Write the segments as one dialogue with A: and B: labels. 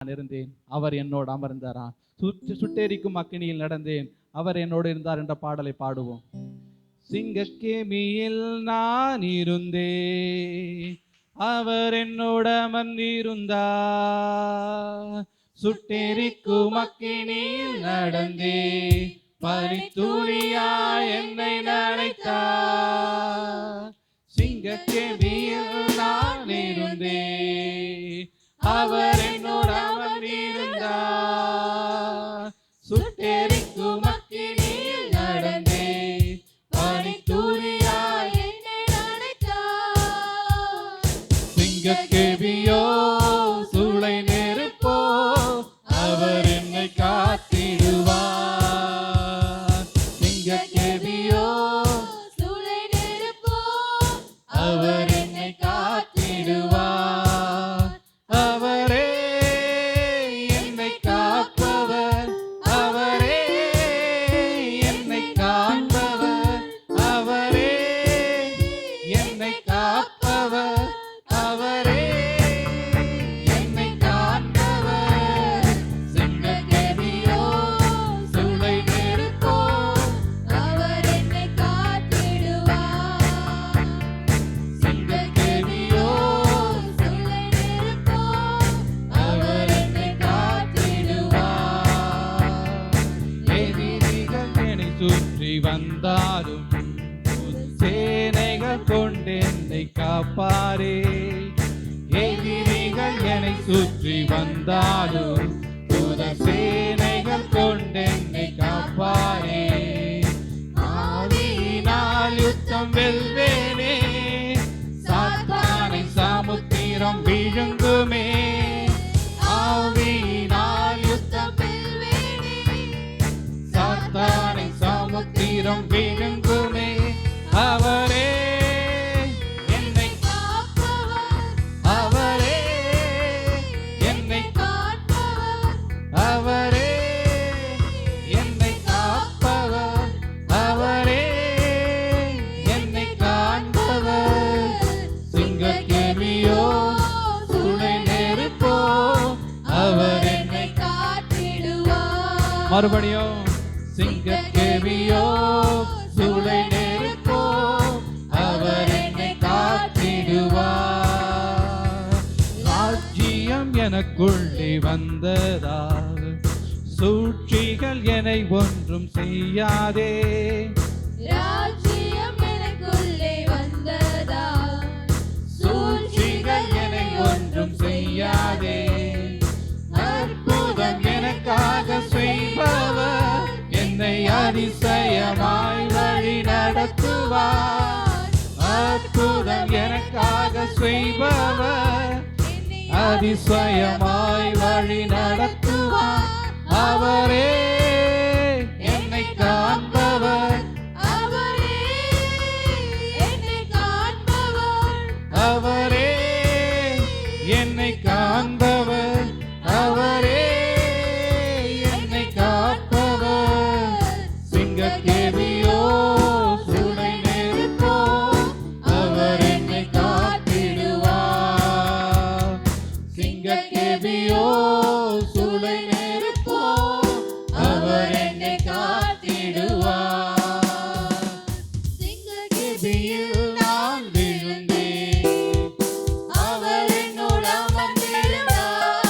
A: நான் இருந்தேன், அவர் என்னோடு அமர்ந்தாராம். சுட்டெரிக்கும் அக்கினியில் நடந்தேன், அவர் என்னோடு இருந்தார் என்ற பாடலை பாடுவோம். சிங்கக்கேமியில் நான் இருந்தேன், அவர் என்னோட அமர்ந்திருந்தார். சுட்டெரிக்கும் அக்கினியில் நடந்தேன், பனித்துளியா என்னை நனைத்தார். சிங்கக்கேமியில் நான் இருந்தேன், அவர் என்னோடு அமர்ந்திருந்தார். சுட்டெரிக்கும் அக்கினியில் நடந்தேன், பனித்துளியாய் என்னை நனைத்தார். சிங்கக்கேபியோ சூளை நெருப்போ, அவர் என்னை காத்திடுவார். சிங்கக்கேபியோ சூளை நெருப்போ, அவர் என்னை காத்திடுவார். அவரே என்னை காப்பவர், அவரே என்னை காண்பவர், அவரே என்னை காப்பவர், அவரே என்னை காண்பவர். சிங்கக்கேபியோ சூளை நெருப்போ, அவர் என்னை காத்திடுவார். சிங்கக்கேபியோ சூளை நெருப்போ, அவர் என்னை காத்திடுவார். எதிரிகள் என்னை சுற்றி வந்தாலும் சேனைகள் கொண்டு என்னை காப்பாரே. எதிரிகள் என்னை சுற்றி வந்தாலும் சேனைகள் கொண்டு என்னை காப்பாரே. ஆவியினால் யுத்தம் வெல்வேனே, சாத்தானை சமுத்திரம் விழுங்குமே. ஆவியினால் யுத்தம் வெல்வேனே, சாத்தானை சமுத்திரம் விழுங்குமே. அவரே என்னை காப்பவர், அவரே என்னை காப்பவர், அவரே என்னை காப்பவர், அவரே என்னை காண்பவர். சிங்கக்கேபியோ சூளை நெருப்போ, அவர் என்னை காத்திடுவார். மறுபடியும் சிங்கக்கேபியோ சூளை நெருப்போ, அவர் என்னை காத்திடுவார். ராஜ்யம் எனக்குள்ளே வந்ததால் சூழ்ச்சிகள் என்னை ஒன்றும் செய்யாதே.
B: ராஜ்யம் எனக்குள்ளே வந்ததால்
A: சூழ்ச்சிகள் என்னை ஒன்றும் செய்யாதே. அற்புதம் எனக்காக செய்பவர் என்னை அதிசயமாய் வழி நடத்துவார். அற்புதம் எனக்காக செய்பவர் அதிசயமாய் வழி நடத்துவார். அவரே என்னை காண்பவர்,
B: அவரே என்னை காண்பவர்,
A: அவரே என்னை காண்பவர், அவரே என்னை காப்பவர். சிங்கக்கேபியோ சூளை நெருப்போ, அவர் என்னை காத்திடுவார். சிங்கக்கேபியோ சூளை நெருப்போ, அவர் என்னை காத்திடுவார்.
B: சிங்கக்கேபியில்
A: நான் விழுந்தேன்,
B: அவர் என்னோடு அமர்ந்திருந்தார்.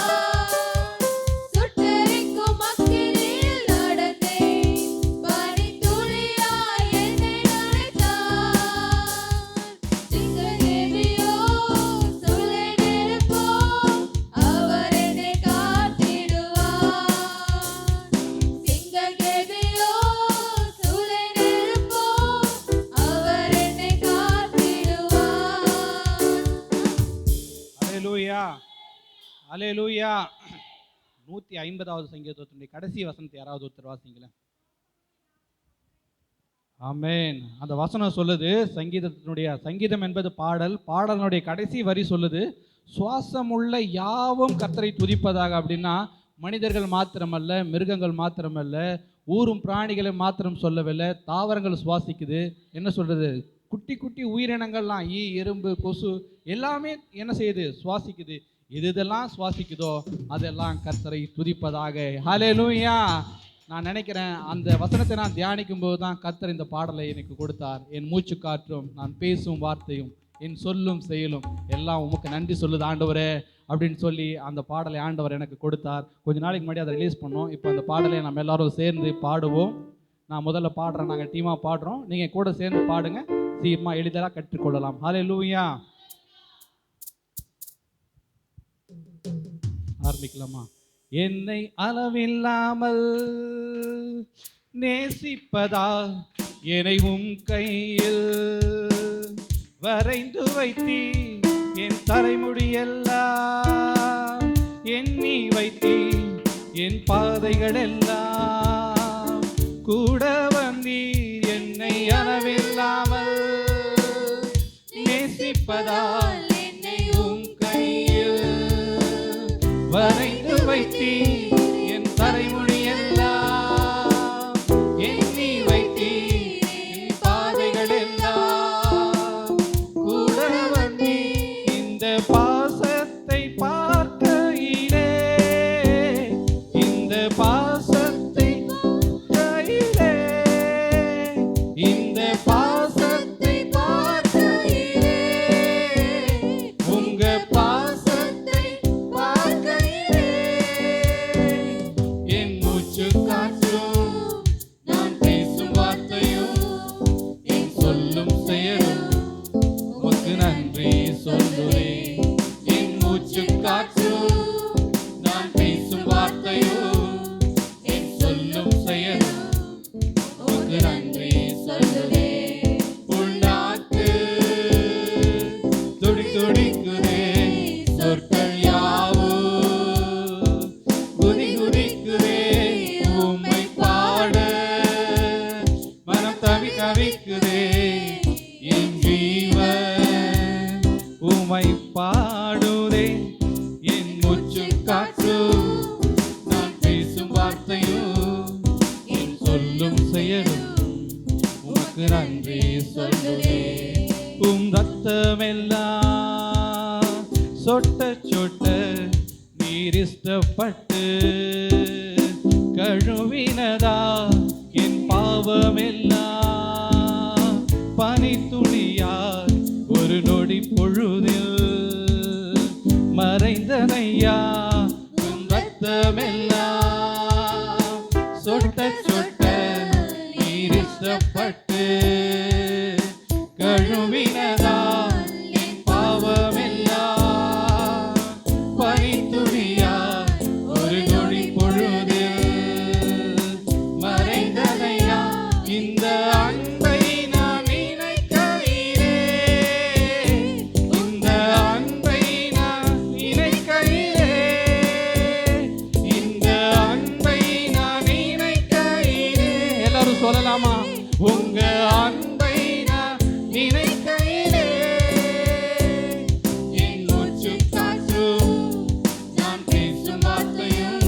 B: சுட்டெரிக்கும் அக்கினியில் நடந்தேன், பனித்துளியாய் என்னை நனைத்தார். சிங்கக்கேபியோ சூளை நெருப்போ, அவர் என்னை காத்திடுவார். சிங்கக்கேபியோ சூளை நெருப்போ, அவர் என்னை காத்திடுவார்.
A: அல்லேலூயா, அல்லேலூயா. 150வது சங்கீதத்தினுடைய கடைசி வசனத்தை யாராவது ஒருத்தர் வாசிங்களேன். ஆமென். அந்த வசனம் சொல்லுது, சங்கீதம் என்பது பாடல், பாடலுடைய கடைசி வரி சொல்லுது, சுவாசமுள்ள யாவும் கர்த்தரை துதிப்பதாக. அப்படின்னா மனிதர்கள் மாத்திரமல்ல, மிருகங்கள் மாத்திரமல்ல, ஊரும் பிராணிகளை மாத்திரம் சொல்லவில்லை, தாவரங்கள் சுவாசிக்குது. என்ன சொல்றது, குட்டி குட்டி உயிரினங்கள்லாம் ஈ, எறும்பு, கொசு எல்லாமே என்ன செய்யுது, சுவாசிக்குது. இதெல்லாம் சுவாசிக்குதோ அதெல்லாம் கர்த்தரை துதிப்பதாக. ஹல்லேலூயா. நான் நினைக்கிறேன் அந்த வசனத்தை நான் தியானிக்கும் போது தான் கர்த்தர் இந்த பாடலை எனக்கு கொடுத்தார். என் மூச்சு காற்றும், நான் பேசும் வார்த்தையும், என் சொல்லும் செயலும் எல்லாம் உமக்கு நன்றி சொல்லுது ஆண்டவரே அப்படின்னு சொல்லி அந்த பாடலை ஆண்டவர் எனக்கு கொடுத்தார். கொஞ்ச நாளைக்கு முன்னாடி அதை ரிலீஸ் பண்ணோம். இப்போ அந்த பாடலை நம்ம எல்லாரும் சேர்ந்து பாடுவோம். நான் முதல்ல பாடுறேன், நாங்கள் டீமாக பாடுறோம், நீங்கள் கூட சேர்ந்து பாடுங்க, சீக்கிரமாக எளிதாக கற்றுக்கொள்ளலாம். ஹல்லேலூயா. ஆரம்பிக்கலாமா? என்னை அளவில்லாமல் நேசிப்பதா என்னை உம் கையில் வரைந்து வைத்தீ, என் தலைமுடியெல்லாம் எண்ணி வைத்தீ, என் பாதைகள் எல்லாம் கூட வந்தீர். என்னை அளவில்லாமல் நேசிப்பதால் என்னை உம் கையில் வரைந்து வைத்தீ, என் தலைமுடியெல்லாம் எண்ணி வைத்தீ, என் பாதைகள் எல்லாம் கூட வந்தீர். இந்த பாசத்தை பார்க்கையிலே, இந்த பாசத்தை பார்க்கையிலே, இந்த பாசத்தை பார்க்கையிலே, உங்க பாசத்தை பார்க்கையிலே, என் மூச்சு காற்றும், நான் பேசும் வார்த்தையும், என் சொல்லும் செயலும் உமக்கு நன்றி சொல்லுவேன். என் மூச்சு காற்றும், நான் பேசும் வார்த்தையும், என் சொல்லும் செயலும் உமக்கு நன்றி சொல்லுவேன். உள்நாக்கு துடிக்குதே, சொற்கள் யாவும் குதிக்குதே, உம்மை பாட மனம் தவிக்குதே, என் ஜீவன் உம்மை பாடுதே. என் மூச்சு காற்று, நான் பேசும் வார்த்தையும், என் சொல்லும் செயலும் உமக்கு நன்றி சொல்லுவே. உம் ரத்தமெல்லாம் சொட்ட சொட்ட நீர் இஷ்டப்பட்டு கழுவினதா, என் பாவமெல்லாம் பனித்துளியார் ஒரு நொடி பொழுதில் மறைந்தனையா. உம் ரத்தமெல்லாம் சொட்ட சொட்ட நீர் இஷ்டப்பட்டு கழுவினதா, என் பாவமெல்லாம் பனித்துளியார் ஒரு நொடி பொழுதில் மறைந்தனையா. இந்த அன்பை நான் நினைக்கையிலே, இந்த அன்பை நான் நினைக்கையிலே, இந்த அன்பை நான் நினைக்கையிலே, எல்லாரும் சொல்லலாமா? உங்க அன்பை நான் நினைக்கையிலே, என் மூச்சு காற்றும், நான் பேசும் வார்த்தையும்,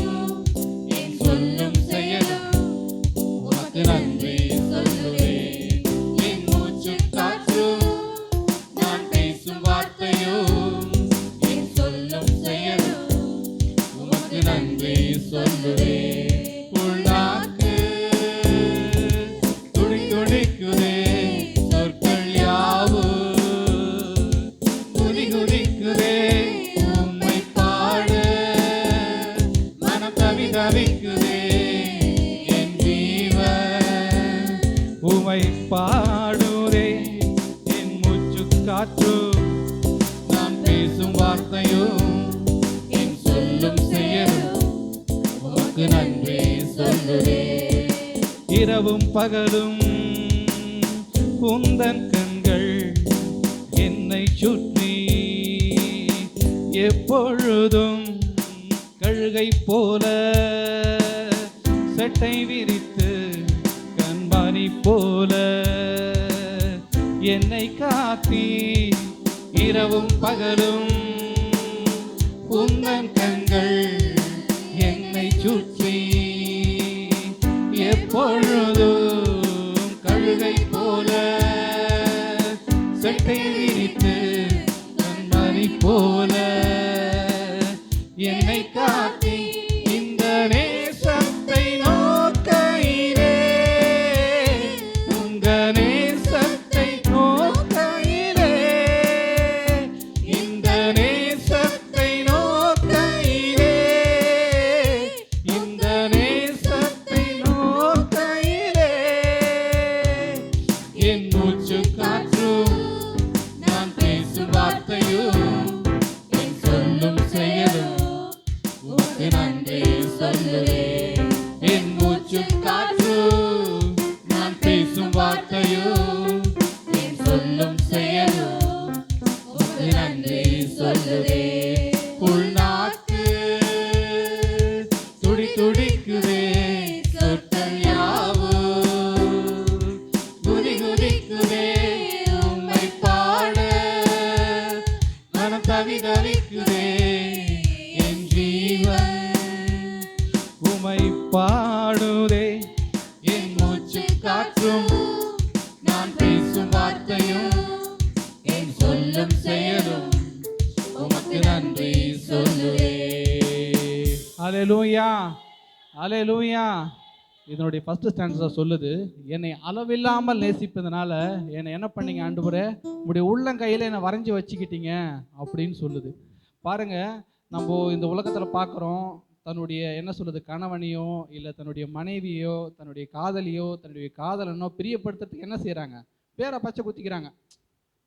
A: என் சொல்லும் செயலும் உமக்கு நன்றி சொல்லுவேன். என் மூச்சு காற்றும், நான் பேசும் வார்த்தையும், என் சொல்லும் செயலும் உமக்கு நன்றி சொல்லுவேன். உள்நாக்கு துடிக்குதே, சொற்கள் யாவும் குதிக்குதே, உம்மை பாட மனம் தவிக்குதே, என் ஜீவன் உம்மை பாடுதே. என் மூச்சு காற்று, நான் பேசும் வார்த்தையும், என் சொல்லும் செயலும் உமக்கு நன்றி சொல்லுவே. இரவும் பகலும் உந்தன் கண்கள் என்னை சுற்றி எப்பொழுதும் கழுகை போல செட்டை விரித்து கண்பானி போல என்னை காத்தி. இரவும் பகலும் உந்தன் கண்கள் என்னை சுற்றி எப்பொழுதும் கழுகை போல செட்டை விரித்து கண்பானி போல
B: நன்றி சொல்லுவேன். என் மூச்சு காற்று, நான் பேசும் வார்த்தையும், என் சொல்லும் செயலும் உமக்கு நன்றி சொல்லுவேன். உள்நாக்கு துடி துடிக்குதே, சொற்கள் யாவும் குதி குதிக்குதே, உம்மை பாட மனம் தவி தவிக்குதே. என் ஜீவன்
A: உமை பாடுதே,
B: என் மூச்சு காற்றும், நான் பேசும் வார்த்தையும், என் சொல்லும் செயலும் உமக்கு நன்றி சொல்லுவேன்.
A: ஹalleluya ஹalleluya. இதனுடைய ஃபர்ஸ்ட் ஸ்டான்ஸா சொல்லுது, என்னை அளவில்லாமல் நேசிப்பதனால என்னை என்ன பண்ணீங்க ஆண்டவரே, உங்களுடைய உள்ளங்கையில் என்னை வரைஞ்சி வச்சுக்கிட்டீங்க அப்படின்னு சொல்லுது. பாருங்க, நம்ம இந்த உலகத்தில் பார்க்குறோம், தன்னுடைய என்ன சொல்லுது, கணவனையோ இல்லை தன்னுடைய மனைவியோ தன்னுடைய காதலியோ தன்னுடைய காதலனோ பிரியப்படுத்துறதுக்கு என்ன செய்கிறாங்க, பேரை பச்சை குத்திக்கிறாங்க.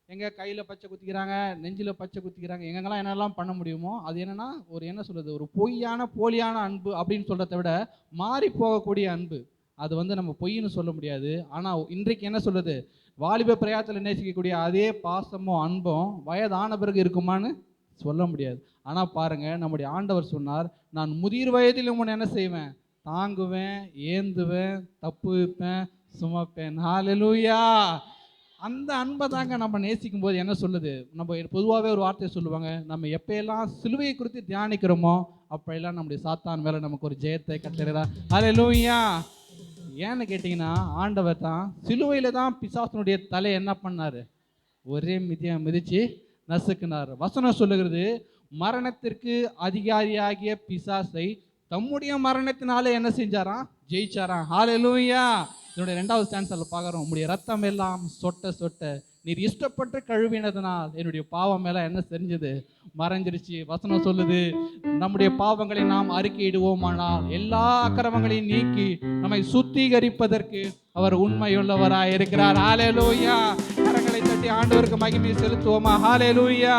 A: எங்கே கையில் பச்சை குத்திக்கிறாங்க, நெஞ்சில் பச்சை குத்திக்கிறாங்க, எங்கெங்கெல்லாம் என்னெல்லாம் பண்ண முடியுமோ. அது என்னென்னா ஒரு என்ன சொல்கிறது, ஒரு பொய்யான போலியான அன்பு அப்படின்னு சொல்கிறத விட மாறி போகக்கூடிய அன்பு. அது வந்து நம்ம பொய்ன்னு சொல்ல முடியாது. ஆனால் இன்றைக்கு என்ன சொல்லுது, வாலிப பிரயாத்தில் நேசிக்கக்கூடிய அதே பாசமும் அன்பும் வயதான பிறகு இருக்குமான்னு சொல்ல முடியாது. ஆனால் பாருங்கள், நம்முடைய ஆண்டவர் சொன்னார், நான் முதிர் வயதிலும் உன்னை என்ன செய்வேன், தாங்குவேன், ஏந்துவேன், தப்பு வைப்பேன், சுமப்பேன். ஹalleluya. அந்த அன்பை தாங்க நம்ம நேசிக்கும் போது என்ன சொல்லுது, நம்ம பொதுவாகவே ஒரு வார்த்தையை சொல்லுவாங்க, நம்ம எப்போயெல்லாம் சிலுவையை குறித்து தியானிக்கிறோமோ அப்போயெல்லாம் நம்முடைய சாத்தான் மேலே நமக்கு ஒரு ஜெயத்தை கட்டளையிடா. ஹalleluya. ஏன்னு கேட்டிங்கன்னா, ஆண்டவர் தான் சிலுவையில் தான் பிசாசனுடைய தலை என்ன பண்ணார், ஒரே மிதிச்சு நசுக்குனார். வசனம் சொல்லுகிறது, மரணத்திற்கு அதிகாரியாகிய பிசாசை தம்முடைய மரணத்தினாலே என்ன செஞ்சாராம், ஜெயிச்சாராம். ஹalleluya. இதனுடைய 2வது ஸ்டான்ஸில் பார்க்குறோம், உங்களுடைய ரத்தம் எல்லாம் சொட்ட சொட்ட நீர் இஷ்டப்பட்டு கழுவினதுனால் என்னுடைய பாவம் எல்லாம் என்ன செஞ்சது, மறைஞ்சிருச்சு. வசனம் சொல்லுது, நம்முடைய பாவங்களை நாம் அறிக்கையிடுவோமானால் எல்லா அக்கிரமங்களையும் நீக்கி நம்மை சுத்திகரிப்பதற்கு அவர் உண்மையுள்ளவராய் இருக்கிறார். ஹalleluya. கரங்களை தட்டி ஆண்டவருக்கு மகிமை செலுத்துவோமா. ஹalleluya.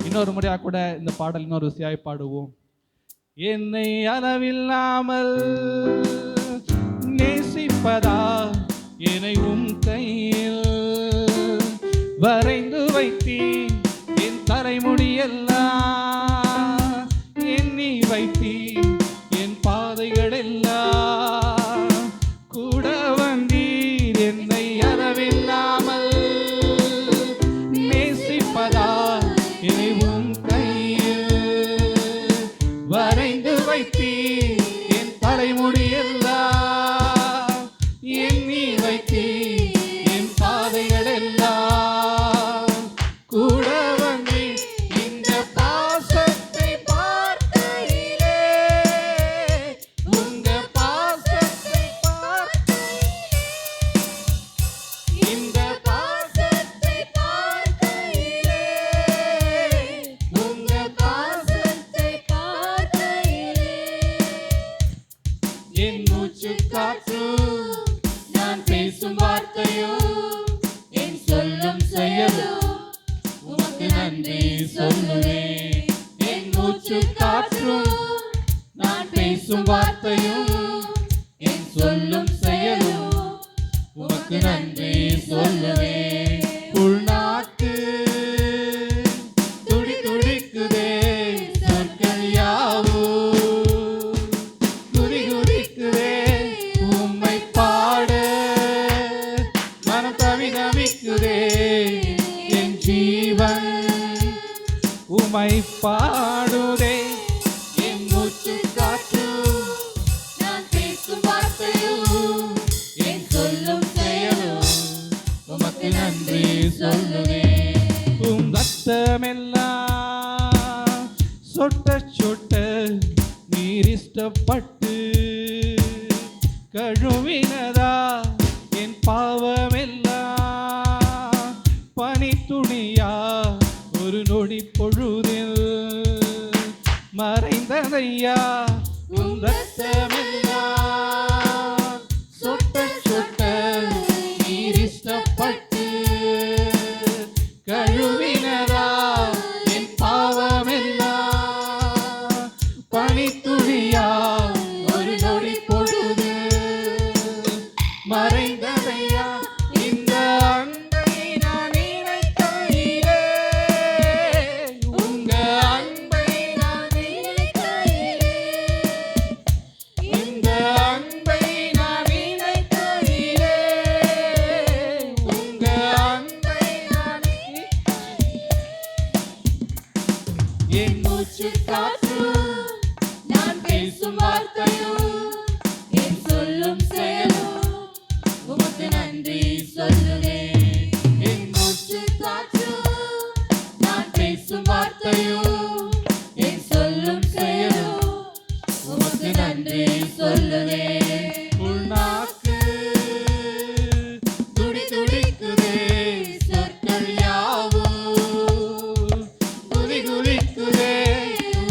A: இன்னொரு முறையாக கூட இந்த பாடல் இன்னொரு ருசியாய் பாடுவோம். என்னை அளவில்லாமல் நேசிப்பதா, என்னை உம் கையில் வரைந்து வைத்தீர், என் தலைமுடியெல்லாம் எண்ணி வைத்தீர், என் பாதைகள் எல்லாம் கூட வந்தீர். என்னை அளவில்லாமல் நேசிப்பதா, என்னை உம் கையில் வரைந்து வைத்தீர், என் தலைமுடியெல்லாம் எண்ணி வைத்தீர், என் பாதைகள் எல்லாம் கூட வந்தீர். இந்த பாசத்தை பார்க்கையிலே, உங்க பாசத்தை இந்த பாசத்தை பார்க்கையிலே, உங்க பாசத்தை பார்க்கையிலே, என் மூச்சு காற்று, நான் பேசும் வார்த்தையும், என் சொல்லும் செயலும் உமக்கு நன்றி சொல்லுவேன். என் மூச்சு காற்றும், நான் பேசும் வார்த்தையும், என் சொல்லும் செயலும் உமக்கு நன்றி சொல்லுவேன். உள்நாட்டு துடி துடிக்குதே, சொற்கள் யாவும் குதி குதிக்குதே, உம்மை பாட மனம் தவி தவிக்குதே. என் ஜீவன் உம்மை பாடுதே, என் மூச்சு காற்று, நான் பேசும் வார்த்தையும், என் சொல்லும் செயலும் உமக்கு நன்றி சொல்லுவேன். உம் ரத்தமெல்லாம் சொட்ட சொட்ட நீர் இஷ்டப்பட்டு கழுவினதா, என் பாவமெல்லாம் பனி துணியா ஒரு நொடி பொழுதில் மறைந்ததையா. உம் ரத்தமெல்லாம் சொட்ட சொட்ட நீர் இஷ்டப்பட்டு கழுவினதா, என் பாவமெல்லாம் பனி துணி
B: நன்றி சொல்லுவேன்.
A: உள்நாக்கு
B: துடி துடிக்குதே சொற்கள் யாவும்
A: குதி குதிக்குதே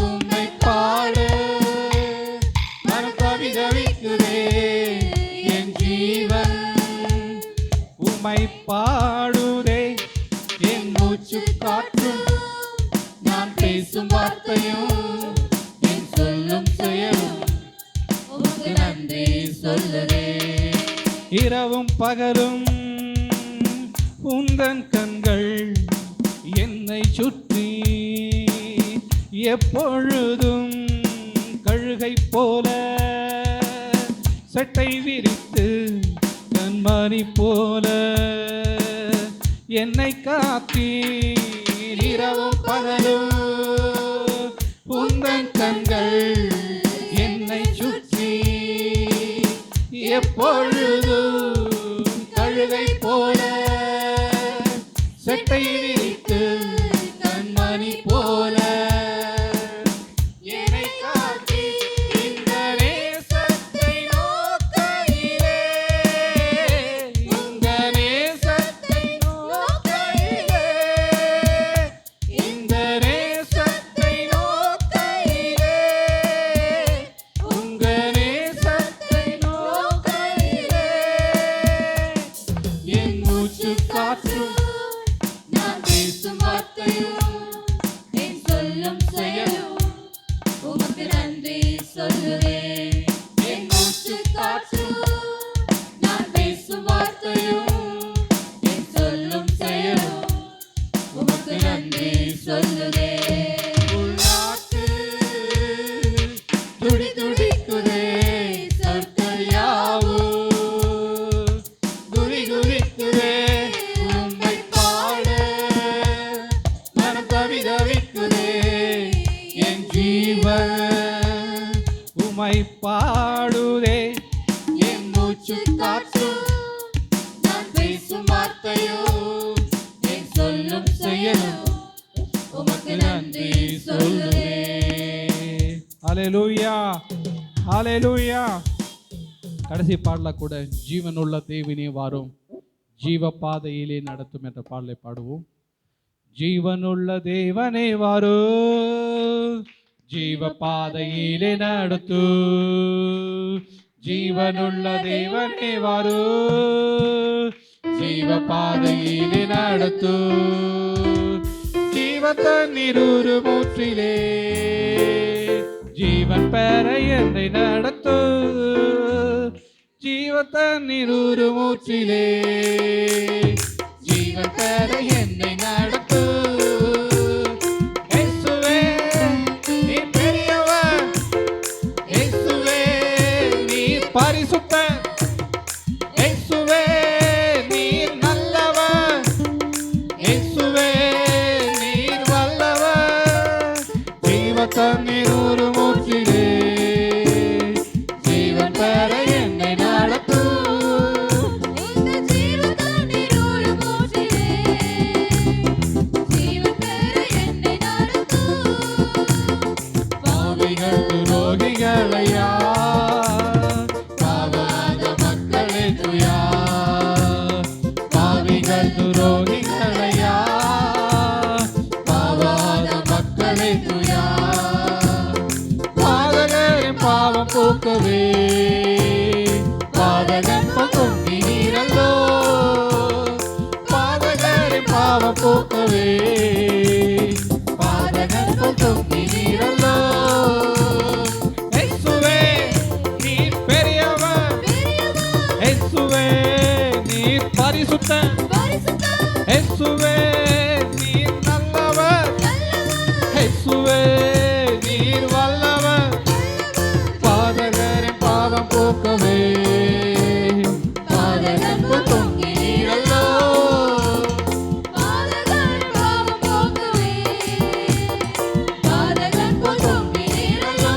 B: உம்மை பாட
A: மனம் தவிதவிக்குதே
B: என் ஜீவன்
A: உம்மை பாடுதே
B: என் மூச்சு காற்றும் நான் பேசும் வார்த்தையும் என் சொல்லும் செயலும் உமக்கு நன்றி சொல்லுவேன்.
A: இரவும் பகலும் உந்தன் கண்கள் என்னை சுற்றி எப்பொழுதும் கழுகை போல சட்டை விரித்து கண்மணி போல என்னை காத்தீர். இரவும் பகலும் உந்தன் கண்கள் என்னை சுற்றி எப்பொழுதும் கழுகை போல செட்டை விரித்து கண்மணி போல என்னை காத்தி இந்த நேசத்தை நோக்கையிலே இந்த நேசத்தை நோக்கையிலே இந்த நேசத்தை நோக்கையிலே உங்க நேசத்தை நோக்கையிலே
B: என் மூச்சு காற்றும் நான் பேசும் வார்த்தையும் என் சொல்லும் செயலும் உமக்கு நன்றி சொல்லுவேன். என் மூச்சு காற்றும் நான் பேசும் வார்த்தையும் என் சொல்லும் செயலும் உமக்கு நன்றி சொல்லுவேன்.
A: உள்நாக்கு
B: துடி துடிக்குதே சொற்கள் யாவும்
A: குதி குதிக்குதே
B: உம்மை பாட
A: மனம் தவிதவிக்குதே
B: என் ஜீவன்
A: உமை பாடுதே
B: என் மூச்சு காற்றும் நான் பேசும் வார்த்தையும் என் சொல்லும் செயலும் உமக்கு நன்றி சொல்லுவேன்.
A: ஹalleluya ஹalleluya. கடைசி பாடல கூட ஜீவனுள்ள தேவனே வாரும் ஜீவ பாதையிலே நடத்தும் என்ற பாடலை பாடுவோம். ஜீவனுள்ள தேவனே வாரும் ஜீவ பாதையிலே நடத்து ஜீவனுள்ள தேவனே வாரும் ஜீவ பாதையிலே நடத்து ஜீவ தண்ணீர் ஒரு மூற்றிலே ஜீவன் பெற என்னை நடத்து ஜீவ தண்ணீர் ஒரு மூற்றிலே ஜீவன் பெற என்னை நடத்து இயேசுவே நீ பெரியவர் இயேசுவே நீ பரிசுத்தர் இயேசுவே நீ நல்லவர் இயேசுவே நீர் வல்லவர் ஜீவ தண்ணீர் ஒரு மூற்றிலே ஜீவன் பெற என்னை நடத்து
B: இந்த ஜீவ தண்ணீர் ஒரு மூச்சிலே ஜீவன் பெற என்னை நடத்து.
A: பாவிகள் துரோகிகளையா பாவாத மக்களே துயா பாவிகள் துரோகிகளையா பாவாத மக்களே துயா பாதகரின் பாவம் போக்கவே பாதகன் பொங்கி நீரல்லோ பாதகரின் பாவம் போக்கவே பாதகன் பொங்கி நீரல்லோ இயேசுவே நீர் பெரியவர் இயேசுவே நீர் பரிசுத்தர் இயேசுவே நீர் நல்லவர் இயேசுவே நீர் வல்லவர் பாதகரின் பாவம் போக்கவே பாதகன் பொங்கி நீரல்லோ
B: பாதகன் பாவம் போக்கவே பாதகன் பொங்கி நீரல்லோ.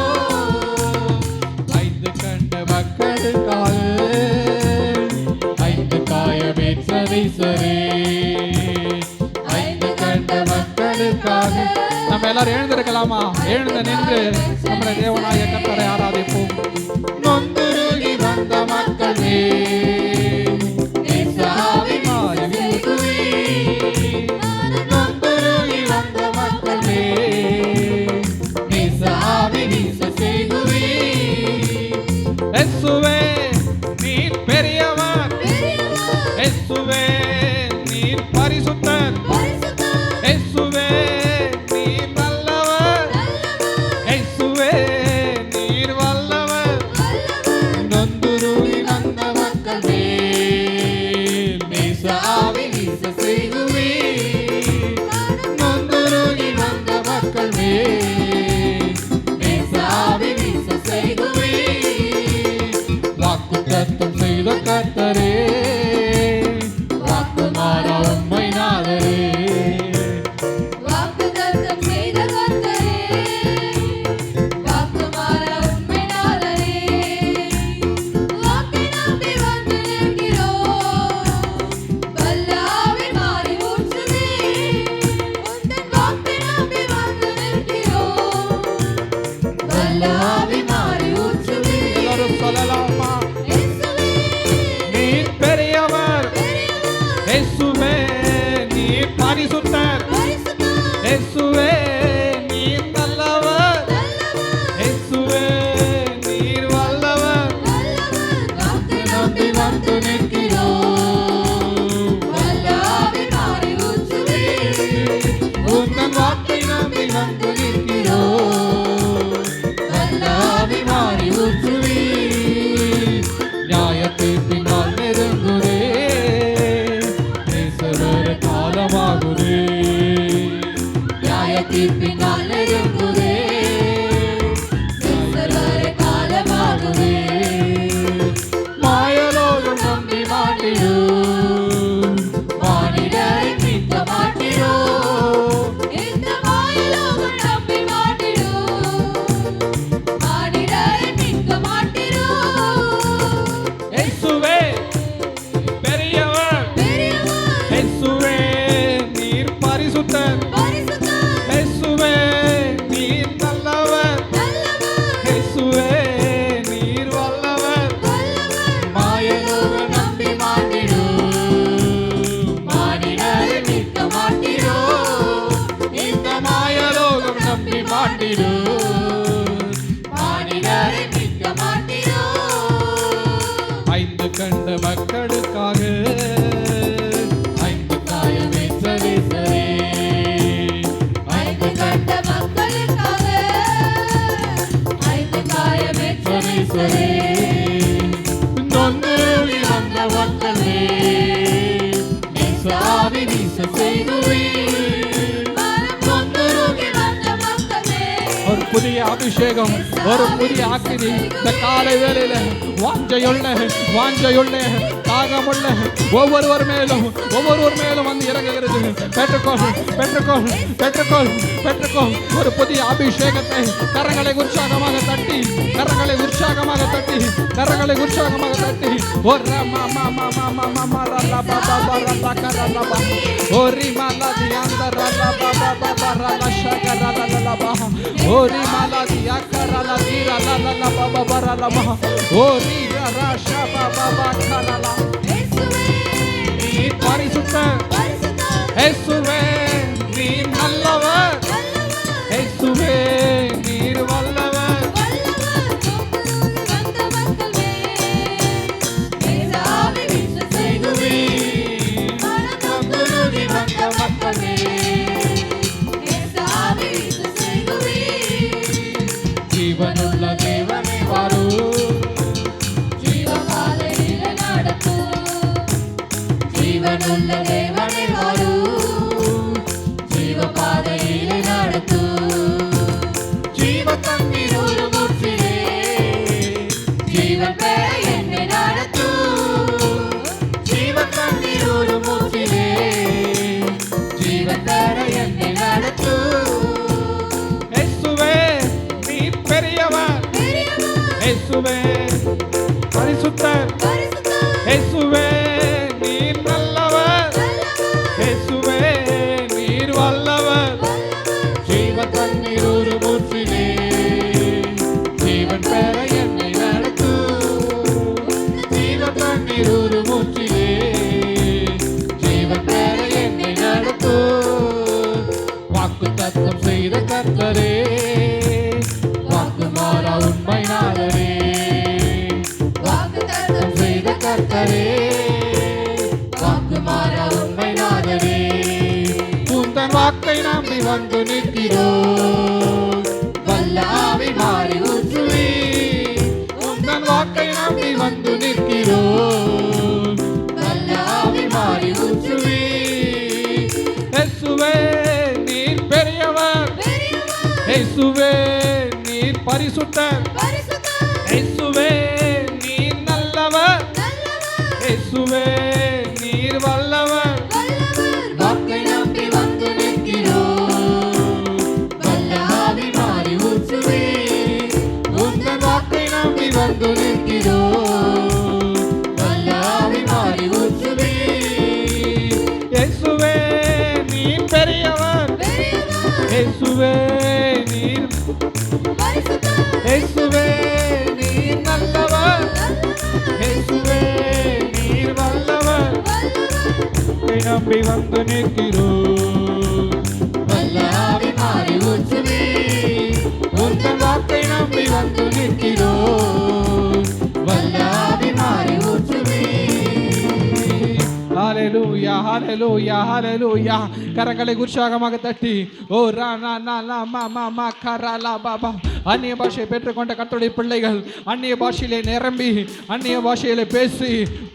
A: ஐந்து கண்ட மக்களுக்காக ஐந்து காயமேற்றதை சரே ஐந்து கண்ட மக்களுக்காக நம்ம எல்லாரும் எழுந்திருக்கலாமா? எழுந்து நின்று நம்முடைய தேவனாய கர்த்தரை ஆராதிப்போம். இயேசுவே நீர் பெரியவர்,
B: பெரியவர்,
A: இயேசுவே நீர் பரிசுத்தர்,
B: பரிசுத்தர்,
A: இயேசுவே நீர் நல்லவர்,
B: நல்லவர்,
A: இயேசுவே நீர் வல்லவர்.
B: வல்லவர்.
A: நொந்துருகி வந்த மக்கள் மேல் நேச ஆவி வீச செய்குவீர். நொந்துருகி வந்த மக்கள் மேல் நேச ஆவி வீச செய்குவீர். வாக்குத்தத்தம் செய்த கர்த்தரே, வாக்கு மாறா உம்மை நாதரே.
B: வாக்குத்தத்தம் செய்த கர்த்தரே, வாக்கு மாறா உம்மை நாதரே. வாக்கை நம்பி வந்து நிற்கிறோம், வல்ல ஆவி மாறி ஊற்றுதே. உந்தன் வாக்கை நம்பி வந்து நிற்கிறோம், வல்ல ஆவி மாறி ஊற்றுதே.
A: எல்லாரும் சொல்லலாமா?
B: இயேசுவே
A: நீர் பெரியவர்,
B: பெரியவர்,
A: இயேசுவே நீர் பரிசுத்தர்,
B: பரிசுத்தர்,
A: இயேசுவே நீர் நல்லவர்,
B: நல்லவர்,
A: இயேசுவே நீர் வல்லவர்.
B: வல்லவர். வாக்கை
A: நம்பி வந்து நிற்கிறோம்,
B: வல்ல ஆவி மாறி ஊற்றுதே.
A: உந்தன் வாக்கை நம்பி வந்து நிற்கிறோம், வல்ல ஆவி மாறி ஊற்றுவீர். நியாய தீர்ப்பினால் நெருங்குதே, நேசவர காலமாகுதே. நியாய தீர்ப்பினால் நெருங்குதே,
B: நேசவர காலமாகுதே.
A: மாயலோகம் நம்பி மாட்டிடும், மானிடரை மீட்க மாட்டிடும்.
B: இந்த மாயலோகம் நம்பி மாட்டிடும், மானிடரை மீட்க மாட்டிடும்.
A: இயேசுவே பெரியவர்,
B: பெரியவர்,
A: இயேசுவே நீர் பரிசுத்தர்,
B: பரிசுத்தர்,
A: இயேசுவே நீர் நல்லவர்,
B: நல்லவர்,
A: இயேசுவே நீர் வல்லவர்.
B: வல்லவர்.
A: மாயலோகம் நம்பி மாட்டிடும், மானிடரை மீட்க மாட்டிடும். இந்த மாயலோகம் நம்பி மாட்டிடும், மானிடரை மீட்க
B: மாட்டிடும்.
A: ஐந்து கண்ட மக்களுக்காக ஐந்து காயமேற்ற நேசரே.
B: ஐந்து கண்ட மக்களுக்காக, ஐந்து காயமேற்ற நேசரே.
A: நொந்து வந்த மக்களே, நேச ஆவி வீச செய்குவீர்.
B: மனம் நொந்துருகி வந்த மக்களே,
A: ஒரு புதிய அபிஷேகம், ஒரு புதிய அக்கினி இந்த காலை வேளையில வாஞ்சையுள்ள தாகமுள்ள ஒவ்வொருவர் மேலும் வந்து இறங்குகிறது. பெற்றுக்கொள் பெற்றுக்கொள் பெற்றுக்கொள் பெற்றுக்கொள் ஒரு புதிய அபிஷேகத்தை. கரங்களை உற்சாகமாக தட்டி, கரங்களை உற்சாகமாக தட்டி, கரங்களை உற்சாகமாக தட்டி. ஒரு ஓரி மாலாதி அந்த ரலா பாபா பாபா ரலா ஷகரா லலா பாஹா ஓரி மாலாதி அக்கரலா தீரா லலா பாபா பரலா மஹா ஓரி ராஷா பாபா பாக்கரலா.
B: இயேசுவே
A: நீர் பரிசுத்தர்,
B: பரிசுத்தர்,
A: இயேசுவே நீர் நல்லவர்,
B: நல்லவர்,
A: இயேசுவே நீர் வல்லவர்.
B: வல்லவர். நொந்துருகி வந்த மக்களே, நேச ஆவி வீச செய்குவீர். மனம் நொந்துருகி வந்த மக்களே, நேச ஆவி வீச செய்குவீர்.
A: ஜீவனுள்ள தேவனே வரும்,
B: ஜீவபாதையிலே நடத்தும். ஜீவனுள்ள தேவனே வரும், ஜீவபாதையிலே நடத்தும்.
A: ஜீவ தண்ணீர் ஒரு ஊற்றிலே,
B: ஜீவன் பெற என்னை நடத்தும்.
A: ஜீவ தண்ணீர் ஒரு ஊற்றிலே,
B: ஜீவன் பெற என்னை நடத்தும்.
A: இயேசுவே நீர் பெரியவர்,
B: பெரியவர்,
A: இயேசுவே பரிசுத்தர்,
B: பரிசுத்தர்,
A: இயேசுவே நீர் நல்லவர்,
B: நல்லவர்,
A: இயேசுவே நீர் வல்லவர்.
B: வல்லவர்.
A: ஜீவ தண்ணீர் ஒரு ஊற்றிலே, ஜீவன் பெற என்னை நடத்தும். ஜீவ தண்ணீர் ஒரு ஊற்றிலே, ஜீவன் பெற என்னை நடத்தும். வாக்குத்தத்தம் செய்த கர்த்தரே, வாக்கு மாறா உண்மை நாதரே. நம்பி வந்து நிற்கிறோம். வல்ல ஆவி மாறி ஊற்றுவே, உந்தன் வாக்கை நம்பி வந்து நிற்கிறோம். வல்ல ஆவி மாறி ஊற்றுவே. இயேசுவே நீர் பெரியவர், இயேசுவே நீர் பரிசுத்தர், இயேசுவே நீர் நல்லவர், இயேசுவே நீர் வல்லவர். வாக்கை நம்பி வந்து நிற்கிறோம். வல்ல ஆவி மாறி ஊற்றுவே, உந்தன் வாக்கை நம்பி வந்து நிற்கிறோம். வல்ல ஆவி மாறி ஊற்றுவே. இயேசுவே நீர் பெரியவர், இயேசுவே நீர் இயேசுவே நீர் நல்லவர், இயேசுவே நீர் வல்லவர். நம்பி வந்து நிற்கிறோம். வல்ல ஆவி மாறி ஊற்றுவே, உந்தன் வாக்கை நம்பி வந்து நிற்கிறோம். வல்ல ஆவி மாறி ஊற்றுவே. ஹalleluya ஹalleluya ஹalleluya. கரங்களை உற்சாகமாக தட்டி ஓ ரா நா நா லா மா மா மா கரலா பாபா. அந்நிய பாஷையை பெற்றுக்கொண்ட கர்த்தருடைய பிள்ளைகள் அந்நிய பாஷையிலே நிரம்பி அந்நிய பாஷையிலே பேசி,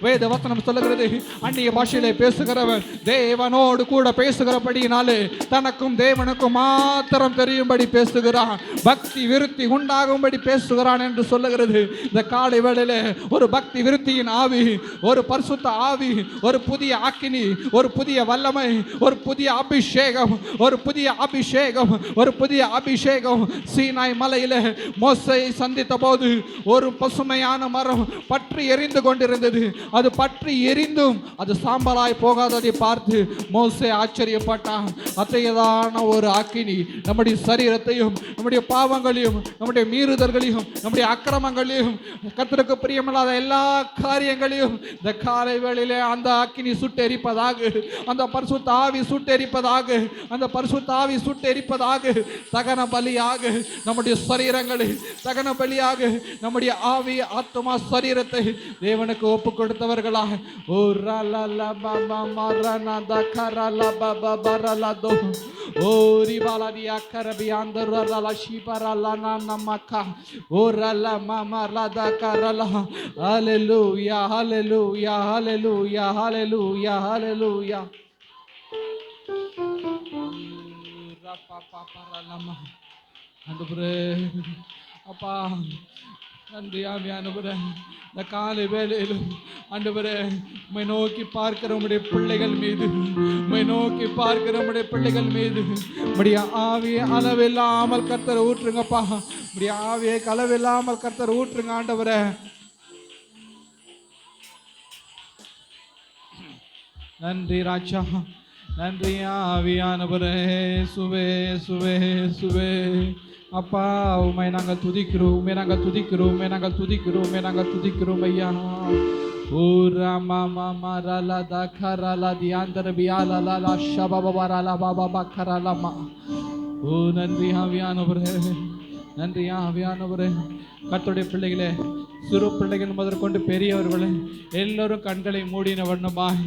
A: வேத வசனம் சொல்லுகிறது, அந்நிய பாஷையிலே பேசுகிறவன் தேவனோடு கூட பேசுகிறபடியினாலே தனக்கும் தேவனுக்கும் மாத்திரம் தெரியும்படி பேசுகிறான், பக்தி விருத்தி உண்டாகும்படி பேசுகிறான் என்று சொல்லுகிறது. இந்த காலை வேளையிலே ஒரு பக்தி விருத்தியின் ஆவி, ஒரு பரிசுத்த ஆவி, ஒரு புதிய ஆக்கினி, ஒரு புதிய வல்லமை, ஒரு புதிய அபிஷேகம், ஒரு புதிய அபிஷேகம், ஒரு புதிய அபிஷேகம். சீனாய் மலையிலே மோசேயை சந்தித்த போது ஒரு பசுமையான மரம் பற்றி எரிந்து கொண்டிருந்தது. அது பற்றி எரிந்தும் அது சாம்பலாய் போகாததை பார்த்து மோசே ஆச்சரியப்பட்டான். அத்தகையதான ஒரு ஆக்கினி நம்முடைய சரீரத்தையும் நம்முடைய பாவங்களையும் நம்முடைய மீறுதல்களையும் நம்முடைய அக்கிரமங்களையும் கர்த்தருக்கு பிரியமில்லாத எல்லா காரியங்களையும் இந்த காலை வேளையிலே அந்த அக்கினி சுட்டெரிப்பதாக, அந்த பரிசுத்த ஆவி சுட்டெரிப்பதாக, அந்த பரிசுத்த ஆவி சுட்டெரிப்பதாக, தகன பலியாக நம்முடைய சரீரங்களை, தகன பலியாக நம்முடைய ஆவி ஆத்மா சரீரத்தை தேவனுக்கு ஒப்பு கொடுத்தவர்களாக ஓ ரலல பாபா மரனா தகரல பாபா பரலதோ ஓ ரிபாலடியா கரபியாந்தரல ஷிபரல நமக்கா ஓ ரல மமரத கரல. ஹalleluya ஹalleluya ஹalleluya ஹalleluya ஹalleluya. ரப்பப்பரலமா. ஆண்டவரே அப்பா நன்றி ஆவியானவரே. இந்த காலை வேளையிலும் ஆண்டவரே உம்மை நோக்கி பார்க்கிற உம்முடைய பிள்ளைகள் மீது, உம்மை நோக்கி பார்க்கிற உம்முடைய பிள்ளைகள் மீது உம்முடைய ஆவியை அளவில்லாமல் கர்த்தர் ஊற்றுங்கப்பா. உம்முடைய ஆவியை அளவில்லாமல் கர்த்தர் ஊற்றுங்க ஆண்டவரே. நன்றி ராஜா, நன்றி ஆவியானவரே. சுவே சுவே சுவே அப்பா உம்மை நாங்கள் துதிக்கிறோம், உம்மை நாங்கள் துதிக்கிறோம், உம்மை நாங்கள் துதிக்கிறோம், உம்மை நாங்கள் துதிக்கிறோம் ஐயா. ஓ ராமா மாமா ரலா தகரலா தியாந்தர பியாலலா லா ஷபபரலா பாபா பக்கரலமா. ஓ நன்றி ஆவியானவரே, நன்றி ஆவியானவரே. கர்த்தருடைய பிள்ளைகளே, சிறு பிள்ளைகள் முதற்கொண்டு பெரியவர்களே எல்லோரும் கண்களை மூடின வண்ணமாய்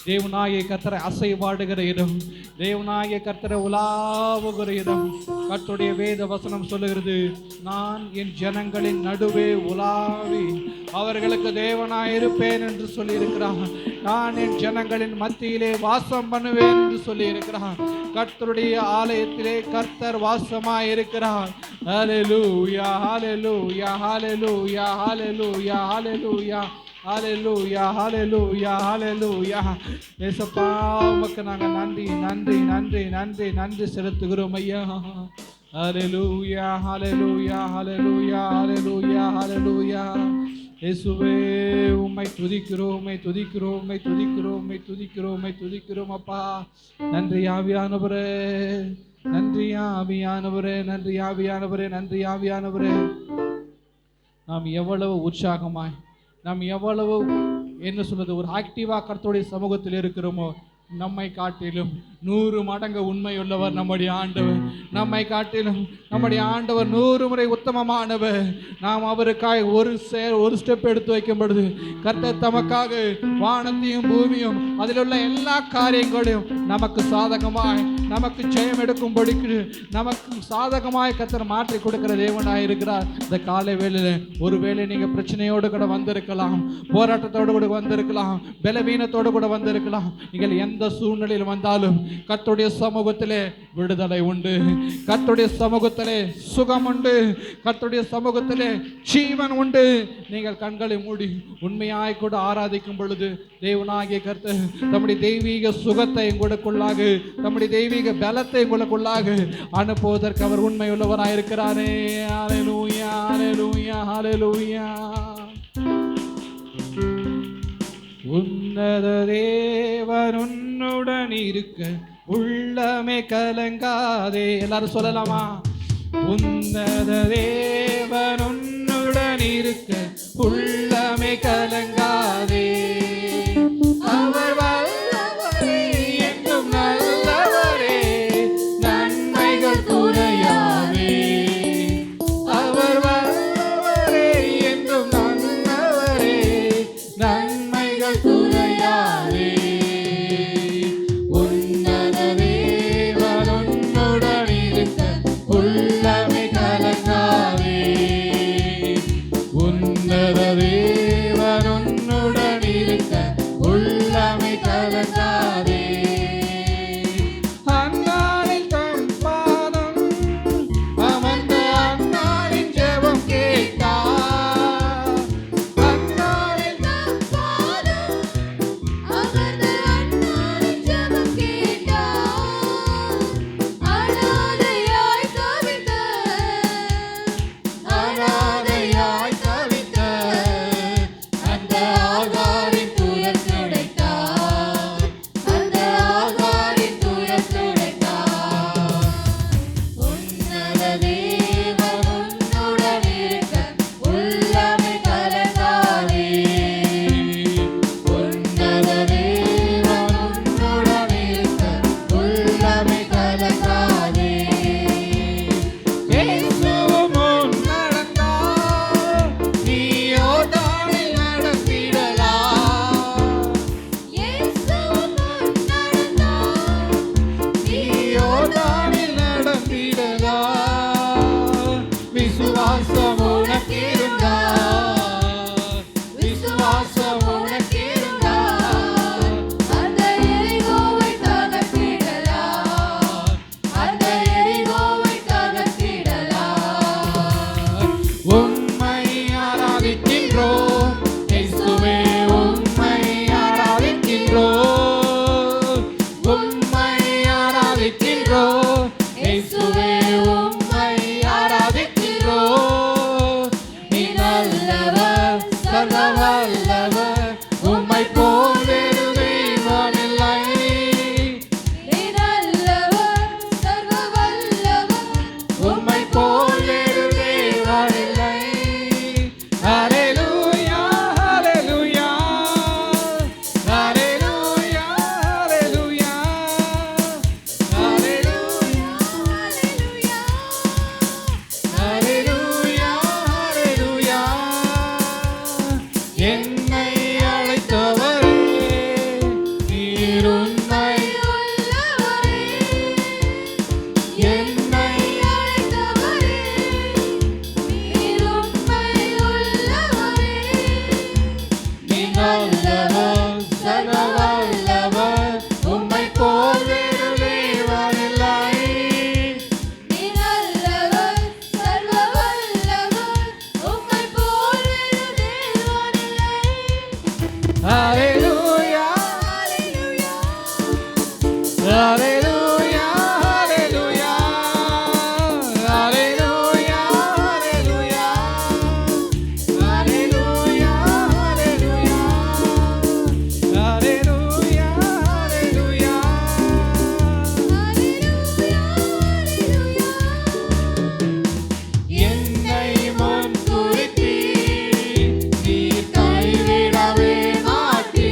A: தேவனாகிய கர்த்தரை அசைவாடுகிற இடம், தேவனாகிய கர்த்தரை உலாவுகிற இடம். கர்த்தருடைய வேத வசனம் சொல்லுகிறது, நான் என் ஜனங்களின் நடுவே உலாவி அவர்களுக்கு தேவனாய் இருப்பேன் என்று சொல்லியிருக்கிறான். நான் என் ஜனங்களின் மத்தியிலே வாசம் பண்ணுவேன் என்று சொல்லியிருக்கிறான். கர்த்தருடைய ஆலயத்திலே கர்த்தர் வாசமாய் இருக்கிறார். ஹalleluya ஹalleluya ஹalleluya ஹalleluya ஹalleluya ஹalleluya ஹalleluya ஹalleluya. ஏசப்பா உமக்கு நாங்கள் நன்றி நன்றி நன்றி நன்றி நன்றி செலுத்துகிறோம் ஐயா. ஹalleluya ஹalleluya ஹalleluya ஹalleluya ஹalleluya. இயேசுவே உம்மை துதிக்கிறோம், உம்மை துதிக்கிறோம், உம்மை துதிக்கிறோம், உம்மை துதிக்கிறோம், உம்மை துதிக்கிறோம் அப்பா. நன்றி ஆவியானவரே, நன்றி ஆவியானவரே, நன்றி ஆவியானவரே, நன்றி ஆவியானவரே. நாம் எவ்வளவு உற்சாகமாய், நாம் எவ்வளவு என்ன சொல்றது ஒரு ஆக்டிவா கர்த்தருடைய சமூகத்தில் இருக்கிறோமோ நம்மை காட்டிலும் 100 மடங்கு உண்மையுள்ளவர் நம்முடைய ஆண்டவர். நம்மை காட்டிலும் நம்முடைய ஆண்டவர் 100 முறை உத்தமமானவர். நாம் அவருக்காய் ஒரு ஸ்டெப் எடுத்து வைக்கும் பொழுது கர்த்தர் தமக்காக வானத்தையும் பூமியும் அதில் உள்ள எல்லா காரியங்களையும் நமக்கு சாதகமாய், நமக்கு ஜெயம் எடுக்கும்படிக்கு நமக்கு சாதகமாய் கர்த்தர் மாற்றி கொடுக்கிற தேவனாய் இருக்கிறார். இந்த காலை வேளையில் ஒருவேளை நீங்க பிரச்சனையோடு கூட வந்திருக்கலாம், போராட்டத்தோடு கூட வந்திருக்கலாம், பலவீனத்தோடு கூட வந்திருக்கலாம். நீங்கள் எந்த சூழ்நிலையில் வந்தாலும் கர்த்தருடைய சமூகத்திலே விடுதலை உண்டு, கர்த்தருடைய சமூகத்திலே சுகம் உண்டு, கர்த்தருடைய சமூகத்திலே ஜீவன் உண்டு. நீங்கள் கண்களை மூடி உண்மையாய் கூட ஆராதிக்கும் பொழுது தேவனாகிய கர்த்தர் நம்முடைய தெய்வீக சுகத்தை உங்களுக்குள்ளாக, நம்முடைய தெய்வீக பலத்தை உங்களுக்குள்ளாக அனுப்புவதற்கு அவர் உண்மை உள்ளவராய் இருக்கிறாரே. ஹல்லேலூயா, ஹல்லேலூயா, ஹல்லேலூயா. உன்னத தேவன் உன்னுடன் இருக்க உள்ளமே கலங்காதே. எல்லாரும் சொல்லலாமா? உன்னத தேவன் உன்னுடன் இருக்க உள்ளமே கலங்காதே. அவர் வல்லவரே, என்றும் நல்லவரே, நன்மைகள் குறையாதே. அவர் வல்லவரே, என்றும் நல்லவரே, நன்மைகள் குறையாதே. உன்னத தேவன் உன்னுடன் இருக்க உள்ளமே கலங்காதே. உன்னத தேவன் உன்னுடன் இருக்க உள்ளமே கலங்காதே. அன்னாரின் தம் பாதம் அமர்ந்த அன்னாரின் ஜெபம் கேட்டார். அன்னாரின்
B: தம் பாதம் அமர்ந்த அன்னாரின் ஜெபம் கேட்டார். அனாதையாய் தவித்த
A: அந்த ஆகாரின் துயர் துடைத்தார்.
B: அந்த ஆகாரின் துயர் துடைத்தார். உன்னத தேவன் உன்னுடன் இருக்க உள்ளமே கலங்காதே. உன்னத தேவன் உன்னுடன் இருக்க உள்ளமே கலங்காதே.
A: இயேசுவும் முன் நடந்தார், நீ யோர்தானில் நடந்திடலாம்.
B: இயேசுவும் முன் நடந்தார்,
A: நீ யோர்தானில் நடந்திடலாம். விசுவாசம் உனக்கிருந்தால், விசுவாசம் உனக்கிருந்தால்,
B: அந்த எரிகோவை தகர்த்திடலாம். அந்த எரிகோவை தகர்த்திடலாம்.
A: உம்மை ஆராதிக்கின்றோம் இயேசுவே, உம்மை ஆராதிக்கின்றோம். உம்மை ஆராதிக்கின்றோம் இயேசுவே, உம்மை ஆராதிக்கின்றோம். நீ நல்லவர், சர்வ வல்லவர், உம்மை போல் வேறு தெய்வம் இல்லை.
B: நீ நல்லவர், சர்வ வல்லவர்,
A: உம்மை போல் வேறு தெய்வம் இல்லை. ஹல்லேலூயா, ஹல்லேலூயா, ஹல்லேலூயா, ஹல்லேலூயா, ஹல்லேலூயா,
B: ஹல்லேலூயா.
A: ஹல்லேலூயா, ஹல்லேலூயா. என்னை அழைத்தவரே, நீர் உண்மை
B: உள்ளவரே,
A: என்னை
B: அழைத்தவரே, நீர் உண்மை உள்ளவரே.
A: நீ நல்லவர், சர்வ வல்லவர், உம்மை போல் வேறு தெய்வம் இல்லை.
B: நீ நல்லவர், சர்வ வல்லவர், உம்மை போல் வேறு தேவன் இல்லை.
A: ஹல்லேலூயா,
B: ஹல்லேலூயா.
A: ஹல்லேலூயா, ஹல்லேலூயா, ஹல்லேலூயா, ஹல்லேலூயா, ஹல்லேலூயா, ஹல்லேலூயா, ஹல்லேலூயா, ஹல்லேலூயா. என்னை முன் குறித்தீர், நீர் கைவிடவே மாட்டீர்.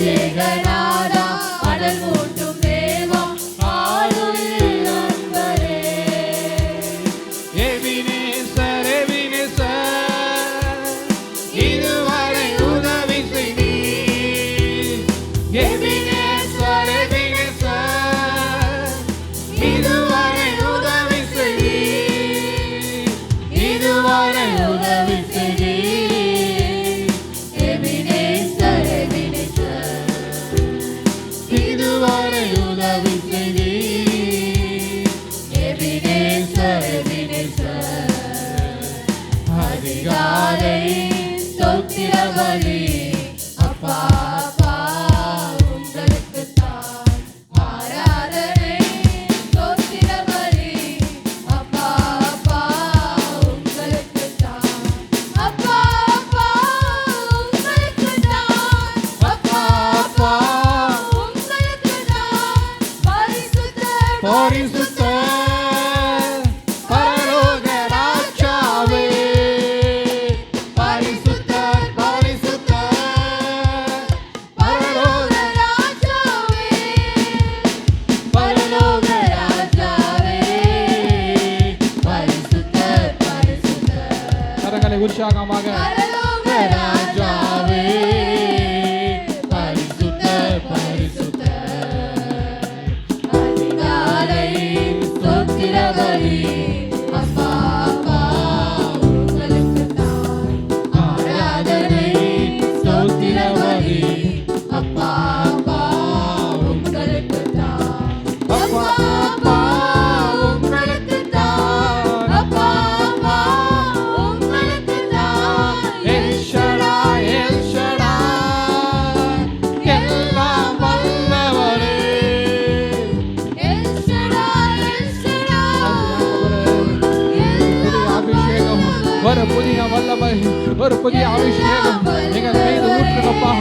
B: அபிஷேகநாதா அனல் மூட்டும் தேவா ஆளுயிர் நண்பரே.
A: எபினேசர் எபினேசர் இதுவரை உதவி செய்தீர். எபினேசர் எபினேசர் இதுவரை உதவி செய்தீர். இதுவரை உதவி செய்தீர்.
B: எபினேசர் எபினேசர்
A: இதுவரை உதவி செய்தீர்.
B: எபினேசர் எபினேசர் அதிகாலை ஸ்தோத்திர பலி அப்பா அப்பா உங்களுக்குத்தான் ஆராதனை. ஸ்தோத்திர பலி அப்பா அப்பா உங்களுக்குத்தான் அப்பா அப்பா உங்களுக்குத்தான் அப்பா அப்பா உங்களுக்குத்தான் பரிசுத்தர்
A: பரிசுத்தர் பரலோக ராஜாவே. பரிசுத்தர் பரிசுத்தர் பரலோக
B: ராஜாவே பரலோக ராஜாவே பரிசுத்தர் பரிசுத்தர்
A: கரங்களை உற்சாகமாக
B: பரலோக ராஜாவே பரிசுத்தர் பரிசுத்தர் அதிகாலை ஸ்தோத்திர பலி அப்பா அப்பா உங்களுக்குத்தான் ஆராதனை. ஸ்தோத்திர பலி அப்பா அப்பா உங்களுக்குத்தான் அப்பா அப்பா உங்களுக்குத்தான் அப்பா அப்பா உங்களுக்குத்தான்
A: எல் ஷடாய் எல் ஷடாய் எல்லாம் வல்லவரே.
B: எல் ஷடாய் எல் ஷடாய்
A: ஒரு புதிய வல்லமை, ஒரு புதிய அபிஷேகம் எங்கள் மீது ஊற்றுங்கப்பா.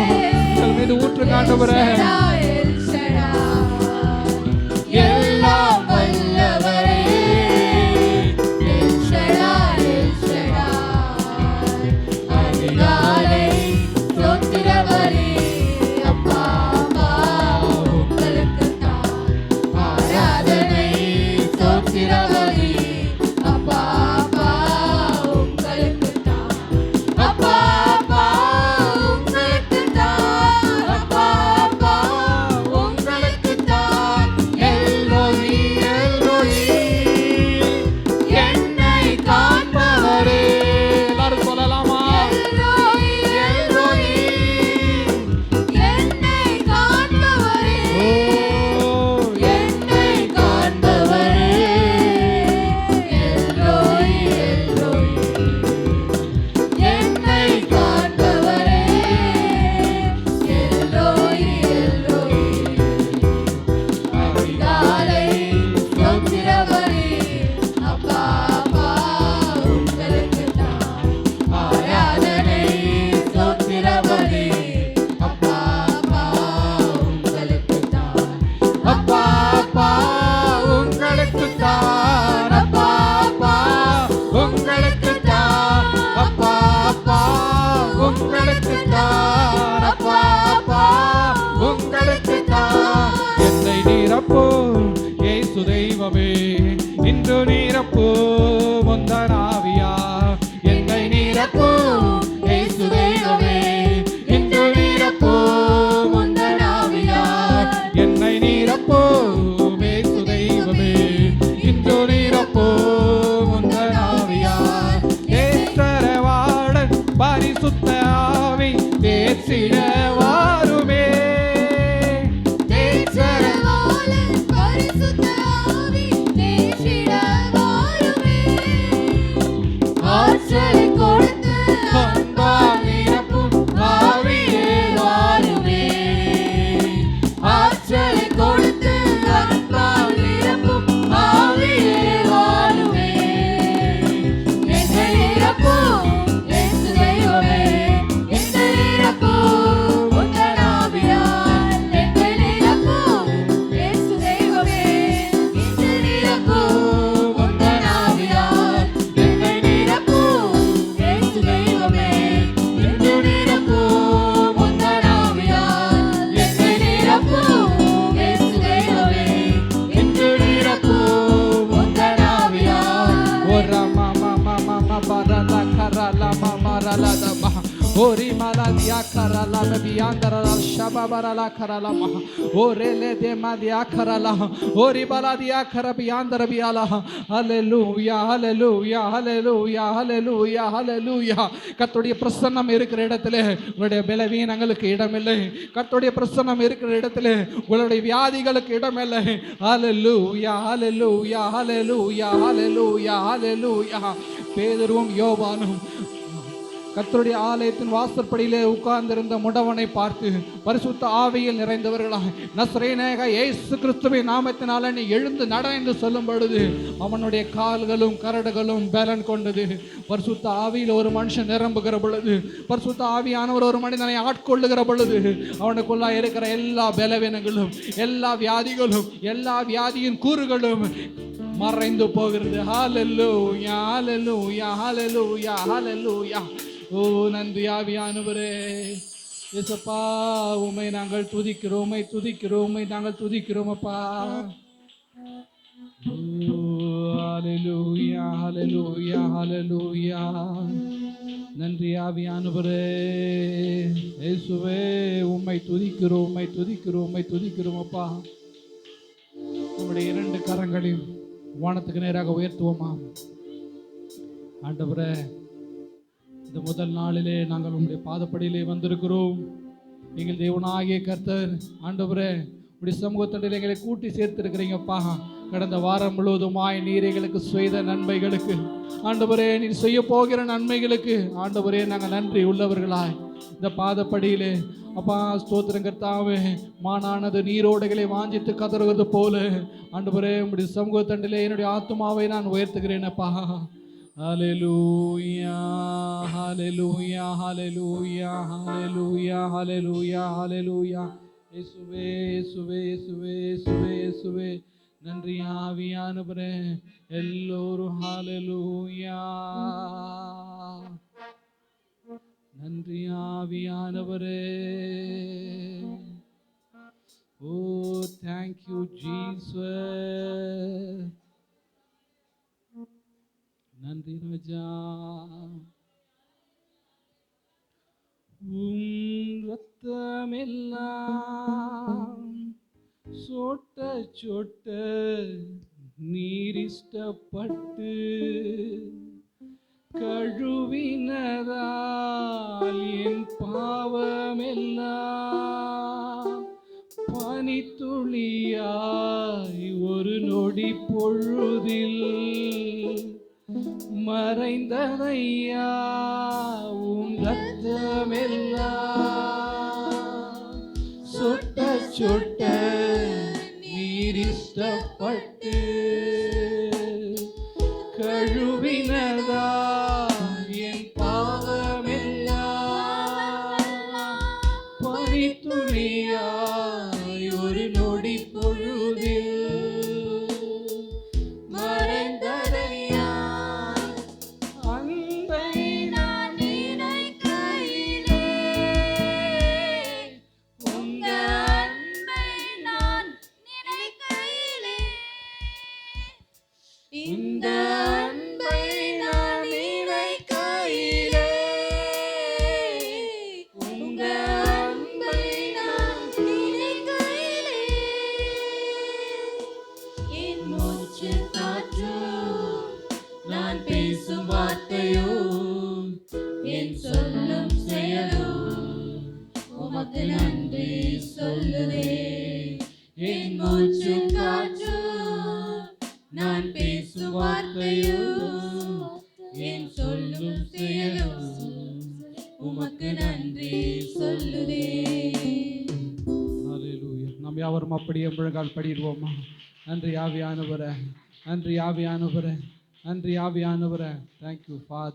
A: எங்கள் மீது ஊற்றுங்க ஆண்டவரே.
B: எல் ஷடாய் எல்லாம் வல்லவரே எல் ஷடாய் எல் ஷடாய் அதிகாலை ஸ்தோத்திர பலி அப்பா அப்பா உங்களுக்குத்தான் ஆராதனை. ஸ்தோத்திர பலி அப்பா அப்பா உங்களுக்குத்தான் அப்பா அப்பா உங்களுக்குத்தான் அப்பா அப்பா உங்களுக்குத்தான்
A: எல்லோரி எல்லோரி என்னை காண்பவரே. எல்லாரும் சொல்லலாமா?
B: எல்லோரி
A: எல்லோரி
B: என்னை காண்பவரே
A: ஓ
B: என்னை காண்பவரே எல்லோரி எல்லோரி என்னை காண்பவரே எல்லோரி எல்லோரி அதிகாலை ஸ்தோத்திர பலி அப்பா அப்பா உங்களுக்குத்தான் ஆராதனை. ஸ்தோத்திர பலி அப்பா அப்பா உங்களுக்குத்தான்
A: அப்பா அப்பா உங்களுக்குத்தான். அப்பா அப்பா உங்களுக்குத்தான். அப்பா அப்பா உங்களுக்குத்தான். அப்பா அப்பா உங்களுக்குத்தான். என்னை நீரப்போ இயேசு தெய்வமே, இன்று நீரப்போ முந்தனாவியா. என்னை நீரப்போ இயேசு தெய்வமே, இன்று நீரப்போ முந்தனாவியா. என்னை நீரப்போ இயேசு தெய்வமே, இன்று நீரப்போ முந்தனாவியா. தேற்றரவாளன் பரிசுத்த ஆவி தேற்றிட வாருமே.
B: தேற்றரவாளன் பரிசுத்த ஆவி தேற்றிட வாருமே. ஆற்றலை கொடுத்து
A: அன்பால் நிரப்பும் ஆவியே வாருமே.
B: ஆற்றலை கொடுத்து அன்பால் நிரப்பும் ஆவியே வாருமே. எங்களை நிரப்பும் இயேசு தெய்வமே, எங்களை நிரப்பும் உந்தன்
A: lama marala daba ori maladia karala biandara shababarala karala ma orele de madia karala ori baladia karabiandara biala. Hallelujah hallelujah hallelujah hallelujah hallelujah. கர்த்தருடைய பிரசன்னம் இருக்கிற இடத்துல உங்களுடைய பலவீனங்களுக்கு இடமில்லை. கர்த்தருடைய பிரசன்னம் இருக்கிற இடத்துல உங்களுடைய வியாதிகளுக்கு இடமில்லை. ஹalleluya ஹalleluya ஹalleluya ஹalleluya ஹalleluya. பேதுருவும் யோவானும் கர்த்தருடைய ஆலயத்தின் வாசற்படியிலே உட்கார்ந்திருந்த முடவனை பார்த்து பரிசுத்த ஆவியில் நிறைந்தவர்களாய் நசரேயனாகிய இயேசு கிறிஸ்துவின் நாமத்தினால நீ எழுந்து நட என்று சொல்லும் பொழுது அவனுடைய கால்களும் கரடுகளும் பலன் கொண்டது. பரிசுத்த ஆவியில் ஒரு மனுஷன் நிரம்புகிற பொழுது, பரிசுத்த ஆவியானவர் ஒரு மனிதனை ஆட்கொள்ளுகிற பொழுது அவனுக்குள்ளா இருக்கிற எல்லா பலவீனங்களும் எல்லா வியாதிகளும் எல்லா வியாதியின் கூறுகளும் மறைந்து போகிறது. ஹalleluya ஹalleluya ஹalleluya ஹalleluya. ஓ நன்றி ஆவியானவரே. இயேசுப்பா உம்மை நாங்கள் துதிக்கிறோம், உம்மை துதிக்கிறோம், உம்மை நாங்கள் துதிக்கிறோம் அப்பா. ஓ ஹalleluya ஹalleluya ஹalleluya. நன்றி ஆவியானவரே. இயேசுவே உம்மை துதிக்கிறோம், உம்மை துதிக்கிறோம், உம்மை துதிக்கிறோம் அப்பா. நம்முடைய இரண்டு கரங்களையும் வானத்துக்கு நேராக உயர்த்துவோமா. ஆண்டவரே, இந்த முதல் நாளிலே நாங்கள் உங்களுடைய பாதப்படியிலே வந்திருக்கிறோம். எங்கள் தேவனாகிய கர்த்தர் ஆண்டவரே, உடைய சமூகத்தண்டில் எங்களை கூட்டி சேர்த்திருக்கிறீங்கப்பா. கடந்த வாரம் முழுவதுமாய் நீர் எங்களுக்கு செய்த நன்மைகளுக்கு ஆண்டவரே, நீர் செய்ய போகிற நன்மைகளுக்கு ஆண்டவரே நாங்கள் நன்றி உள்ளவர்களாய் இந்த பாதப்படியிலே அப்பா ஸ்தோத்திரம் கர்த்தாவே. மானானது நீரோடைகளை வாஞ்சித்து கதறுவது போல ஆண்டவரே உம்முடைய சமூகத்தண்டிலே என்னுடைய ஆத்துமாவை நான் உயர்த்துகிறேன் அப்பா. ஹalleluya ஹalleluya ஹalleluya ஹalleluya ஹalleluya ஹalleluya. இயேசுவே இயேசுவே இயேசுவே இயேசுவே இயேசுவே. நன்றி ஆவியானவரே. எல்லோரும் ஹalleluya. நன்றி ஆவியானவரே. ஓ thank you Jesus. நன்றி ராஜா. ரத்தமெல்லாம் சொட்ட சொட்ட நீரிஷ்டப்பட்டு கழுவினதால் என் பாவமெல்லாம் பனித்துளியாய் ஒரு நொடி பொழுதில் மறைந்ததையா உம் ரத்தமெல்லாம் சொட்ட சொட்ட நீரிஷ்டப்பட்டு கழுவினதா என் பாவமெல்லாம் பனித்துளியாய் ஒரு நொடி பொழுதில் மறைந்ததையா அன்பை நான் நினைக்கையிலே
B: உங்க அன்பை நான் நினைக்கையிலே இந்த அன்பை நான் நினைக்கையிலே உங்க அன்பை நான் நினைக்கையிலே என் மூச்சு காற்று நான் பேசும் வார்த்தையோ என் சொல்லும் செயலோ உமக்கு நன்றி சொல்லுதே. என் மூச்சு காற்று நான் பேசும் வார்த்தையோ என் சொல்லும் செயலோ உமக்கு நன்றி சொல்லுதே.
A: ஹalleluya. நாம் யாவரும் அப்படியே முழங்கால் படிடுவோமா. நன்றி ஆவியானவரே, நன்றி ஆவியானவரே, நன்றி ஆவியானவரே. Thank you Father.